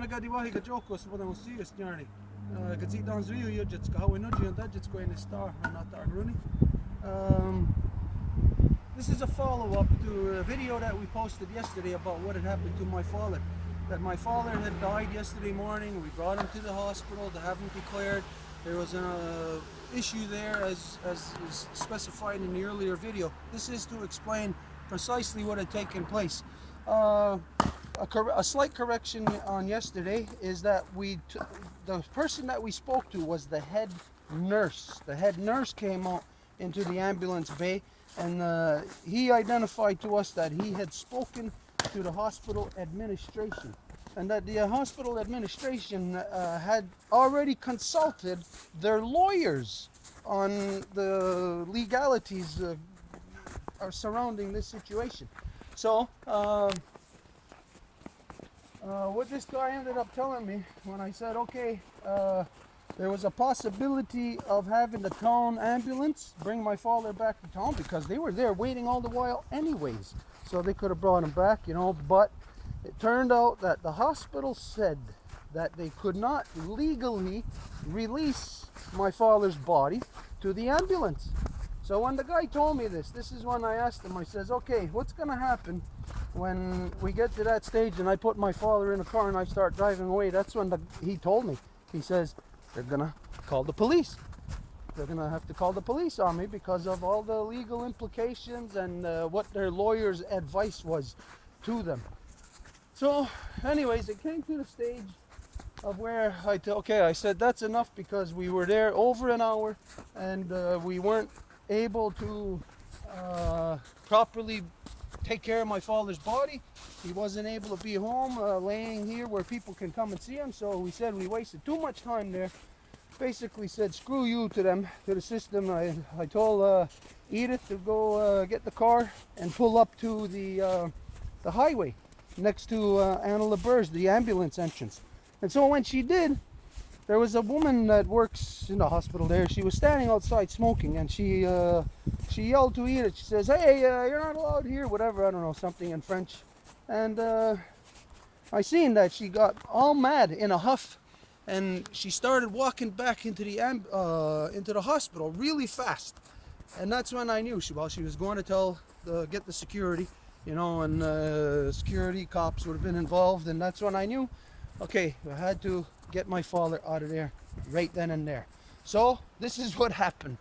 gadi wahi ka joko so podamo serious journey. Kad si dan zrio yo jets ka hawi no jian da jets ko in star not tar runi. This is a follow-up to a video that we posted yesterday about what had happened to my father. That my father had died yesterday morning. We brought him to the hospital to have him declared. There was an issue there as is specified in the earlier video. This is to explain precisely what had taken place. A slight correction on yesterday is that the person that we spoke to was the head nurse. The head nurse came out into the ambulance bay, and he identified to us that he had spoken to the hospital administration, and that the hospital administration had already consulted their lawyers on the legalities surrounding this situation. So what this guy ended up telling me when I said, okay, there was a possibility of having the town ambulance bring my father back to town, because they were there waiting all the while anyways, so they could have brought him back, you know. But it turned out that the hospital said that they could not legally release my father's body to the ambulance. So when the guy told me this is when I asked him, I says, okay, what's gonna happen when we get to that stage and I put my father in a car and I start driving away? That's when he told me, he says, they're gonna call the police. They're gonna have to call the police on me because of all the legal implications and what their lawyer's advice was to them. So anyways, it came to the stage of where I said that's enough, because we were there over an hour and we weren't able to properly take care of my father's body. He wasn't able to be home laying here where people can come and see him. So we said we wasted too much time there. Basically said screw you to them, to the system. I told Edith to go get the car and pull up to the highway next to Anna LeBeur's, the ambulance entrance. And so when she did, there was a woman that works in the hospital there. She was standing outside smoking, and she yelled to Edith. She says, hey, you're not allowed here, whatever, I don't know, something in French. And I seen that she got all mad in a huff, and she started walking back into the hospital really fast. And that's when I knew she was going to get the security, you know, and security cops would have been involved. And that's when I knew, okay, I had to get my father out of there right then and there. So this is what happened.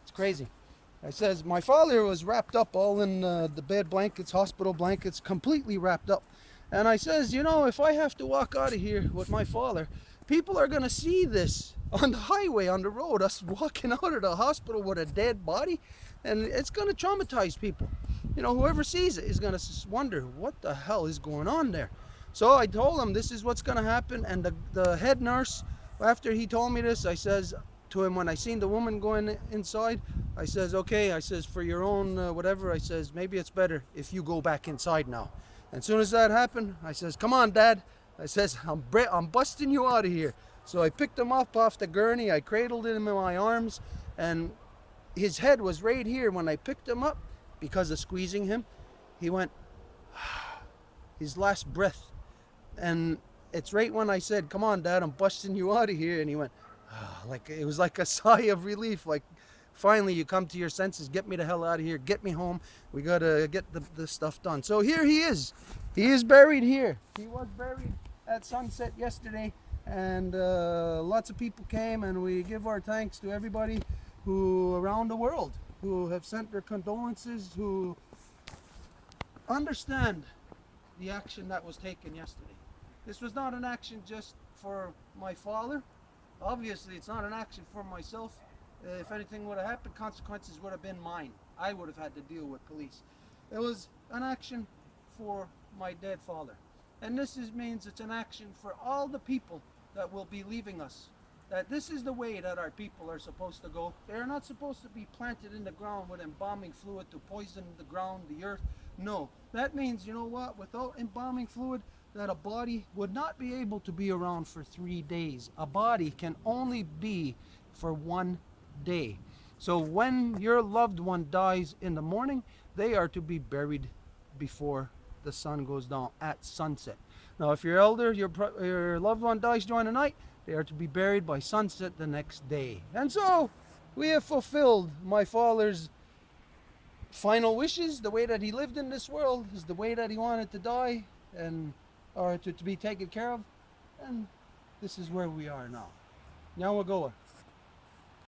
It's crazy. I says my father was wrapped up all in the bed blankets, hospital blankets, completely wrapped up. And I says, you know, if I have to walk out of here with my father, people are going to see this on the highway, on the road, us walking out of the hospital with a dead body, and it's going to traumatize people. You know, whoever sees it is going to wonder what the hell is going on there. So I told him this is what's going to happen. And the head nurse, after he told me this, I says to him, when I seen the woman going inside, I says, okay, I says, for your own whatever, I says, maybe it's better if you go back inside now. And as soon as that happened, I says, come on, Dad. I says, I'm busting you out of here. So I picked him up off the gurney. I cradled him in my arms, and his head was right here. When I picked him up, because of squeezing him, he went, his last breath. And it's right when I said, come on, Dad, I'm busting you out of here. And he went, like, it was like a sigh of relief. Like, finally, you come to your senses. Get me the hell out of here. Get me home. We got to get the stuff done. So here he is. He is buried here. He was buried at sunset yesterday. And lots of people came. And we give our thanks to everybody who around the world who have sent their condolences, who understand the action that was taken yesterday. This was not an action just for my father. Obviously, it's not an action for myself. If anything would have happened, consequences would have been mine. I would have had to deal with police. It was an action for my dead father. And this means it's an action for all the people that will be leaving us. That this is the way that our people are supposed to go. They are not supposed to be planted in the ground with embalming fluid to poison the ground, the earth. No, that means, you know what, without embalming fluid, that a body would not be able to be around for 3 days. A body can only be for 1 day. So when your loved one dies in the morning, they are to be buried before the sun goes down at sunset. Now, if your elder, your loved one dies during the night, they are to be buried by sunset the next day. And so, we have fulfilled my father's final wishes. The way that he lived in this world is the way that he wanted to die, and or to be taken care of. And this is where we are now. Nyawagoa.